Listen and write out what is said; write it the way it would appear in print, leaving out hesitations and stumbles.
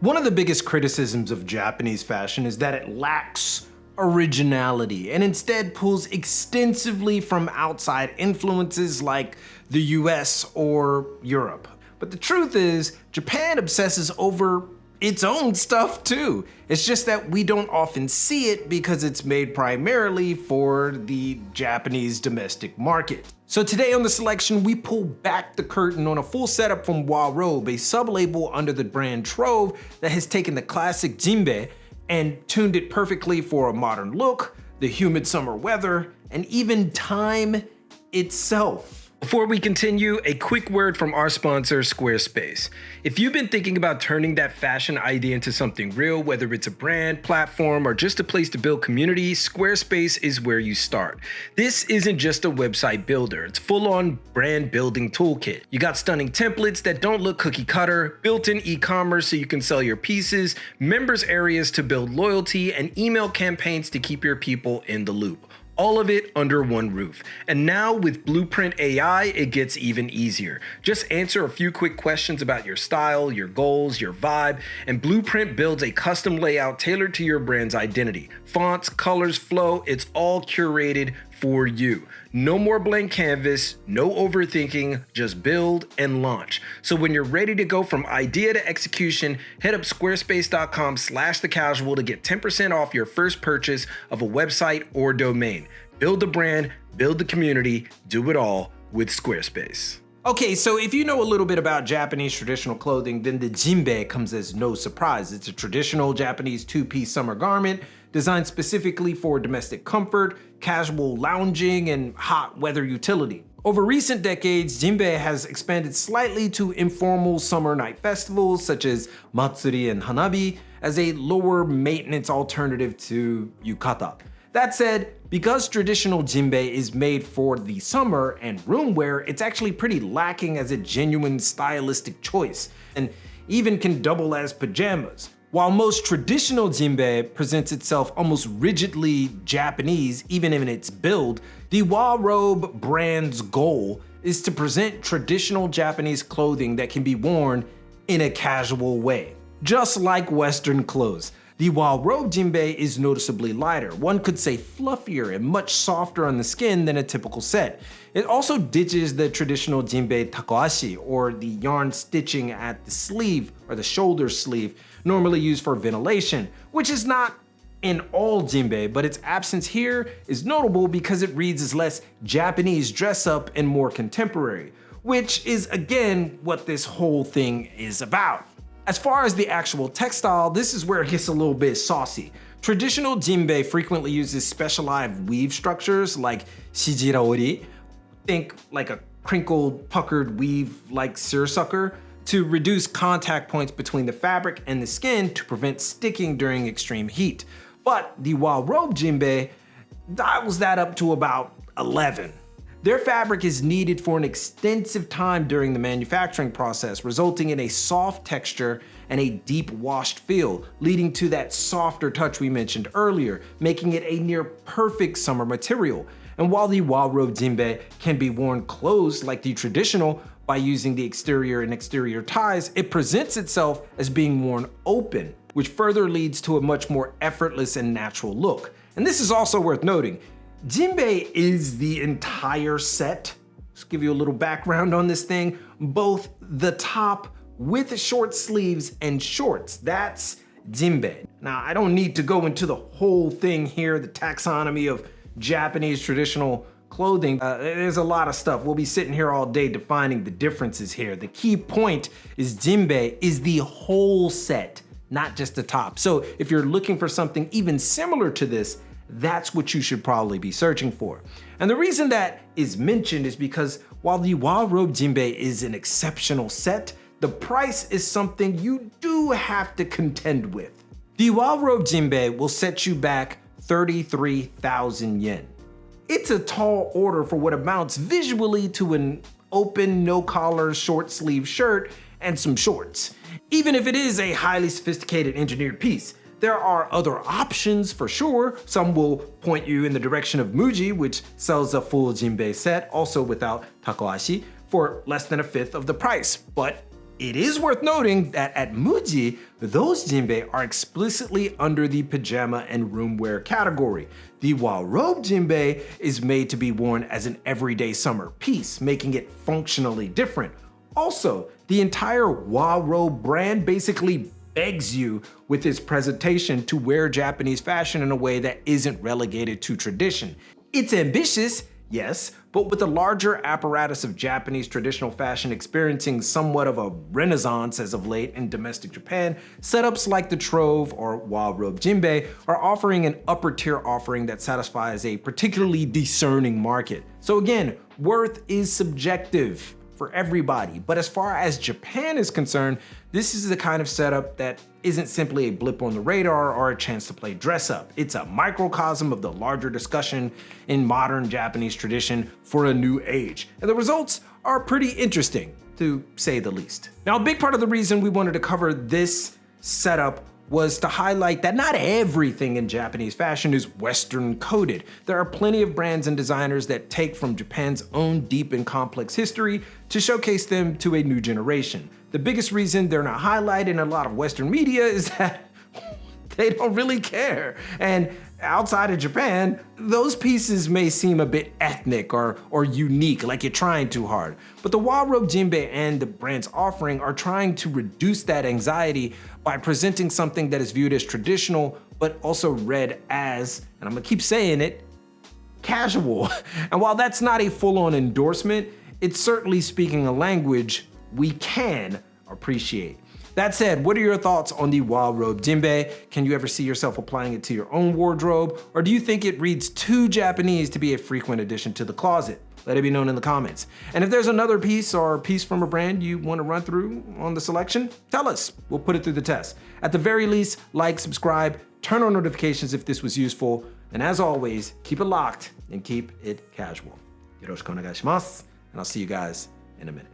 One of the biggest criticisms of Japanese fashion is that it lacks originality and instead pulls extensively from outside influences like the US or Europe. But the truth is, Japan obsesses over its own stuff too. It's just that we don't often see it because it's made primarily for the Japanese domestic market. So today on The Selection, we pull back the curtain on a full setup from Robe, a sub-label under the brand Trove that has taken the classic Jinbei and tuned it perfectly for a modern look, the humid summer weather, and even time itself. Before we continue, a quick word from our sponsor, Squarespace. If you've been thinking about turning that fashion idea into something real, whether it's a brand, platform, or just a place to build community, Squarespace is where you start. This isn't just a website builder, it's full-on brand building toolkit. You got stunning templates that don't look cookie cutter, built-in e-commerce so you can sell your pieces, members areas to build loyalty, and email campaigns to keep your people in the loop. All of it under one roof. And now with Blueprint AI, it gets even easier. Just answer a few quick questions about your style, your goals, your vibe, and Blueprint builds a custom layout tailored to your brand's identity. Fonts, colors, flow, it's all curated for you. No more blank canvas, no overthinking, just build and launch. So when you're ready to go from idea to execution, head up squarespace.com/thecasual to get 10% off your first purchase of a website or domain. Build the brand, build the community, do it all with Squarespace. Okay, so if you know a little bit about Japanese traditional clothing, then the Jinbei comes as no surprise. It's a traditional Japanese two-piece summer garment designed specifically for domestic comfort, casual lounging, and hot weather utility. Over recent decades, Jinbei has expanded slightly to informal summer night festivals such as matsuri and hanabi as a lower maintenance alternative to yukata. That said, because traditional Jinbei is made for the summer and room wear, it's actually pretty lacking as a genuine stylistic choice, and even can double as pajamas. While most traditional Jinbei presents itself almost rigidly Japanese, even in its build, the Robe brand's goal is to present traditional Japanese clothing that can be worn in a casual way. Just like Western clothes, the Robe Jinbei is noticeably lighter. One could say fluffier and much softer on the skin than a typical set. It also ditches the traditional Jinbei takoashi, or the yarn stitching at the sleeve or the shoulder sleeve, normally used for ventilation, which is not in all Jinbei, but its absence here is notable because it reads as less Japanese dress up and more contemporary, which is again what this whole thing is about. As far as the actual textile, this is where it gets a little bit saucy. Traditional Jinbei frequently uses specialized weave structures like shijiraori, think like a crinkled, puckered weave like seersucker, to reduce contact points between the fabric and the skin to prevent sticking during extreme heat. But the Robe Jinbei dials that up to about 11. Their fabric is needed for an extensive time during the manufacturing process, resulting in a soft texture and a deep washed feel, leading to that softer touch we mentioned earlier, making it a near perfect summer material. And while the Robe Jinbei can be worn closed like the traditional by using the exterior and exterior ties, it presents itself as being worn open, which further leads to a much more effortless and natural look. And this is also worth noting. Jinbei is the entire set. Let's give you a little background on this thing. Both the top with short sleeves and shorts. That's Jinbei. Now, I don't need to go into the whole thing here, the taxonomy of Japanese traditional clothing. There's a lot of stuff. We'll be sitting here all day defining the differences here. The key point is Jinbei is the whole set, not just the top. So if you're looking for something even similar to this, that's what you should probably be searching for. And the reason that is mentioned is because while the Robe Jinbei is an exceptional set, the price is something you do have to contend with. The Robe Jinbei will set you back 33,000 yen. It's a tall order for what amounts visually to an open, no-collar, short-sleeve shirt and some shorts. Even if it is a highly sophisticated engineered piece, there are other options for sure. Some will point you in the direction of Muji, which sells a full Jinbei set, also without takoashi, for less than a fifth of the price. But It is worth noting that at Muji, those jinbei are explicitly under the pajama and roomwear category. The Wa-robe jinbei is made to be worn as an everyday summer piece, making it functionally different. Also, the entire Wa-robe brand basically begs you with its presentation to wear Japanese fashion in a way that isn't relegated to tradition. It's ambitious, yes, but with a larger apparatus of Japanese traditional fashion experiencing somewhat of a renaissance as of late in domestic Japan, setups like the Trove or Wa-robe jinbei are offering an upper tier offering that satisfies a particularly discerning market. So again, worth is subjective for everybody, but as far as Japan is concerned, this is the kind of setup that isn't simply a blip on the radar or a chance to play dress up. It's a microcosm of the larger discussion in modern Japanese tradition for a new age. And the results are pretty interesting, to say the least. Now, a big part of the reason we wanted to cover this setup was to highlight that not everything in Japanese fashion is Western coded. There are plenty of brands and designers that take from Japan's own deep and complex history to showcase them to a new generation. The biggest reason they're not highlighted in a lot of Western media is that they don't really care. And outside of Japan, those pieces may seem a bit ethnic or unique, like you're trying too hard. But the Wa-robe jinbei and the brand's offering are trying to reduce that anxiety by presenting something that is viewed as traditional, but also read as, and I'm gonna keep saying it, casual. And while that's not a full-on endorsement, it's certainly speaking a language we can appreciate. That said, what are your thoughts on the Wa-robe jinbei? Can you ever see yourself applying it to your own wardrobe? Or do you think it reads too Japanese to be a frequent addition to the closet? Let it be known in the comments. And if there's another piece or piece from a brand you want to run through on the selection, tell us. We'll put it through the test. At the very least, like, subscribe, turn on notifications if this was useful, and as always, keep it locked and keep it casual. Yoroshiku onegai shimasu, and I'll see you guys in a minute.